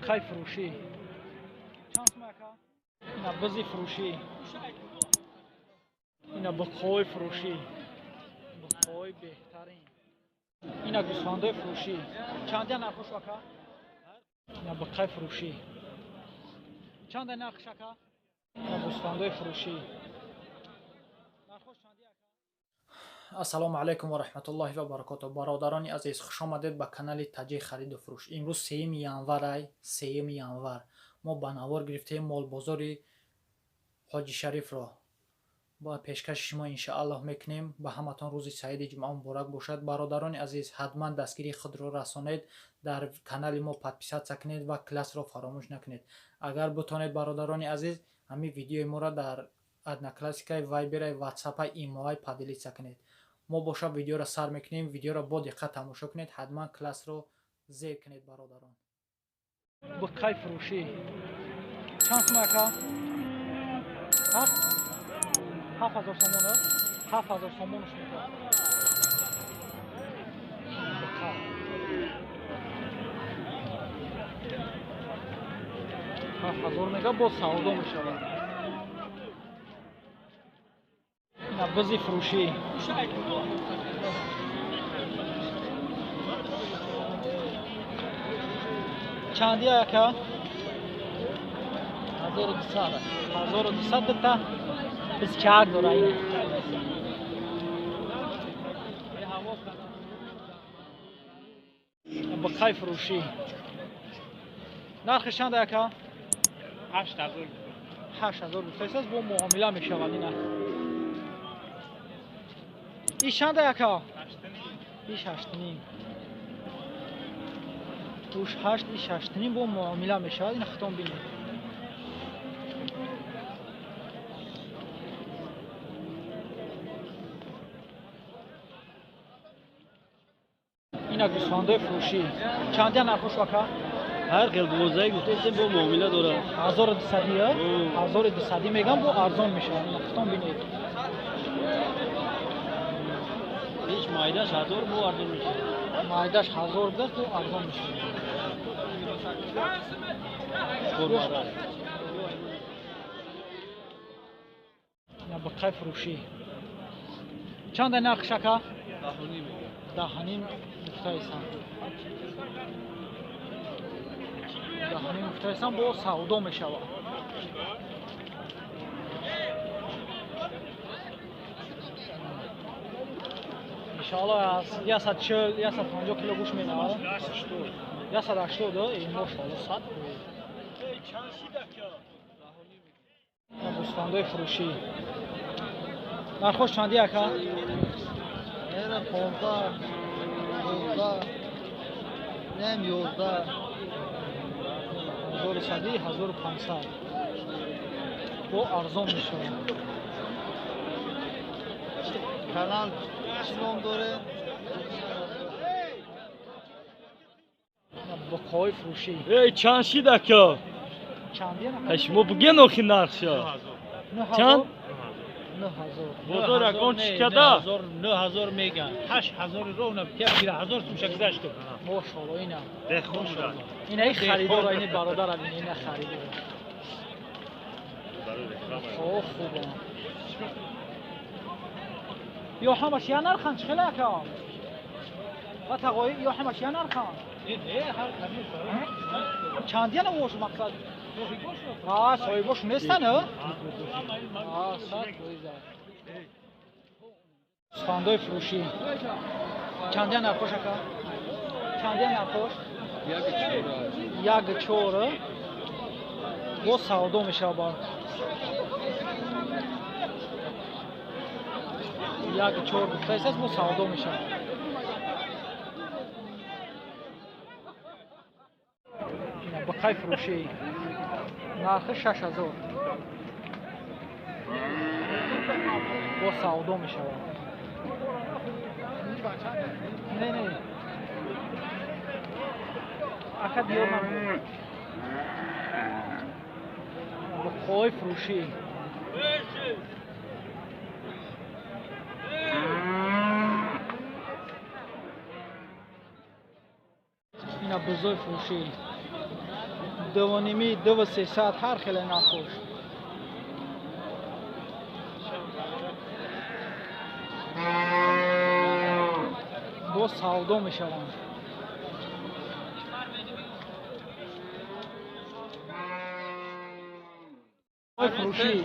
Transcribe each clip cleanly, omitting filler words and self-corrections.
بخای فروشی چند سمکا اینا بزی فروشی اینا بخای فروشی بخای بهترین اینا گوسفندای فروشی چند نرخش وکا اینا بخای فروشی چند نرخش وکا اینا گوسفندای فروشی ассалому алайкум ва раҳматуллоҳи ва баракатуҳ. бародарони азиз, хуш омадед ба канали таҷи хариду фурӯш. имрӯз 3 январ мо ба навор гирифтем молбозори ҳоҷи шарифро ба пешкаши шумо иншааллоҳ мекунем. ба ҳаматон рӯзи саиди ҷумъа муборак бошад. бародарони азиз, ҳатман дастгири худро расонед, дар канали мо подписатсия кунед ва классро фаромӯш накунед. агар бутонед бародарони азиз, ҳамин видеои моро дар однокласникаи вайбераи ватсапаи имоаи падилитсия кунед. мо бошад видеоро сар мекунем. видеоро бо диққат тамошо кунед. ҳатман классро зер кунед бародарон. бухай фурӯшӣ чанд сумака 7000 сомон 7000 сомонш мекунад. 7000 мега бо савдо мешавад. ина бизи фурӯшӣ چندی اکا 1200 دتا 24 داره این بخای فروشی نرخش چند اکا 8000 گفتایست با معامله میشود اینا. این چند اکا 8.5 توش 8 6.5 با معامله میشود. این ختم بینید. اینا گوسفندای فروشی چند نرخش وکا هر خیل 12 گفتم با معامله داره. 1200 میگم با ارزان میشه. این ختم بینید. هیچ مایداش 1000 با ارزان میشه. مایداش 1000 با ارزان میشه. یا بخای فروشی چند نرخش کا 10.5 گفتایستان 10.5 گفتایستان با سودا میشود. انشاءالله 140 150 کیلو گوشت میاد. 180 این ماشاءالله 100 گوسفندای فروشی نرخش چندی اکا؟ ایره 15 نیم 11 1100 1500 با ارزان میشه. کانال چی نام داره؟ بخای فروشی ای چند شید اکا؟ چندی نه؟ شما بگی نوخی نرخشا. چند؟ 9000 بازار اکان چی کده؟ 9000 میگن 8000 رو نه 1000 توش گذشت. ماشاءالله اینا دخون اینا ای خریدار این برادر اینا خریدار. خوبه یا همش یا نرخان چخیل اکا و تقایی یا همش یا نرخان چندی نه وش مقصد صاحبش نیستن نه گوسفندای فروشی چندی نرخوش اکا چندی نرخوش یک چوره با سودا میشه با یک چور گفتایست با سودا میشه. بخای فروشی نرخ 6000 با سودا میشه. نه اکا دیار نمید بخای فروشی اینا بزای فروشی دوانیمی 2300 هر خیلی نخوش. با سودا میشوند. فروشی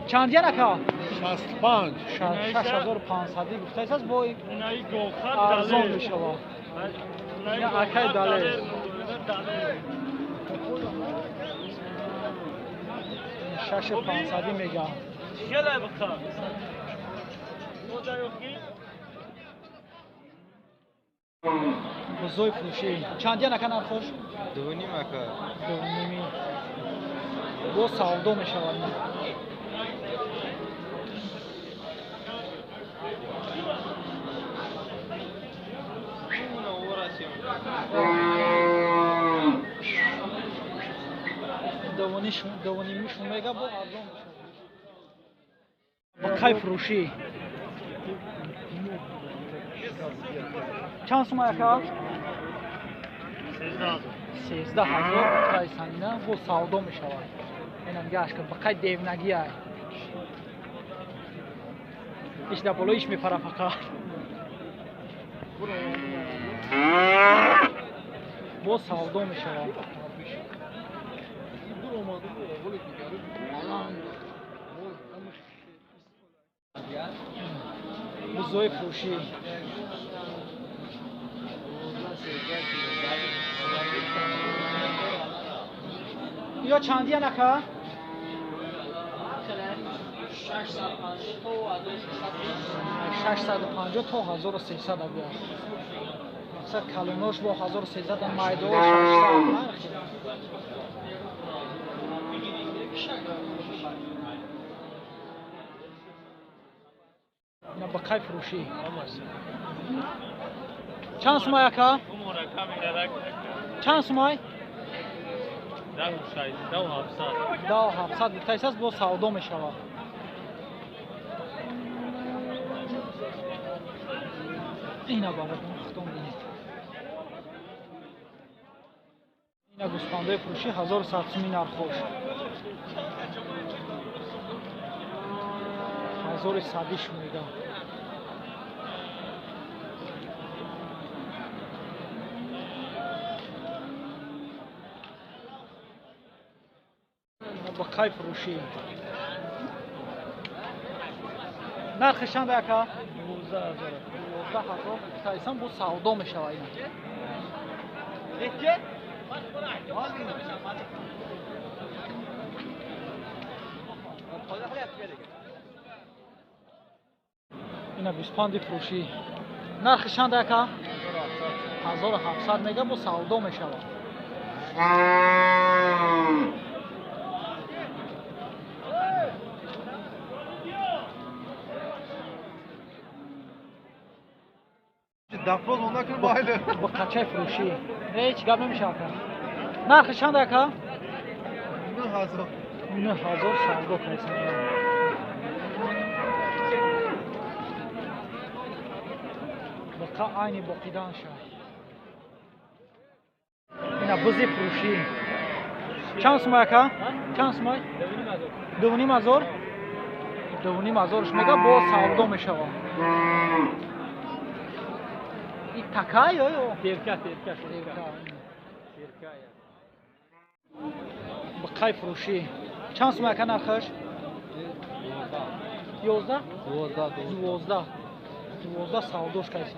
چند یه نکا؟ 65 6500 گفتایست از بای اینایی گوخر ارزان میشود. یا اکای داله 6500 میگه. خیلی بخواه بزرگ فروشی چند یه نکا نرخوش؟ دوونیم اکا دومیمی با سودا میشود. دوانیمیشون میگه با ارزان میشود. با کای فروشی چند سوم اکا؟ 13000 پرایسانینا با سودا میشود. اینم گاش که بقای دیونگی های ایش در بالایش میپره فقط با سودا میشود. بزرگ فروشی یا چندی نکا؟ 650 تا 1300 بیا. مثلا کلوناش با 1300 مایده و 600 اینا با کای فروشی چند سومای اکا؟ چند سومای؟ 10700 بتایست از با سودا میشود. اینا برای مختوم بینید. اینا گوسفنده فروشی 1100 سومی نرخوش. 1100 میگه. با کای فروشی نرخش چند اکا؟ 12000 تایسان با سودا میشود. اینا گوسفند فروشی نرخش چند اکا؟ 1700 میگه با سودا میشود. دفعه اونها که مایله با کچه فروشی هیچ گپ نمیشه آقا. نرخش چند اکا؟ 9000 سودا پیسه. بقا عینی باقیدان شد. اینا بزی فروشی چند سومای اکا؟ چند سومای؟ 2500 2500 میگه با سودا میشود. این تکای یا ترکه بقای فروشی چند سومای اکا نرخش؟ 11 سوداش کیسه.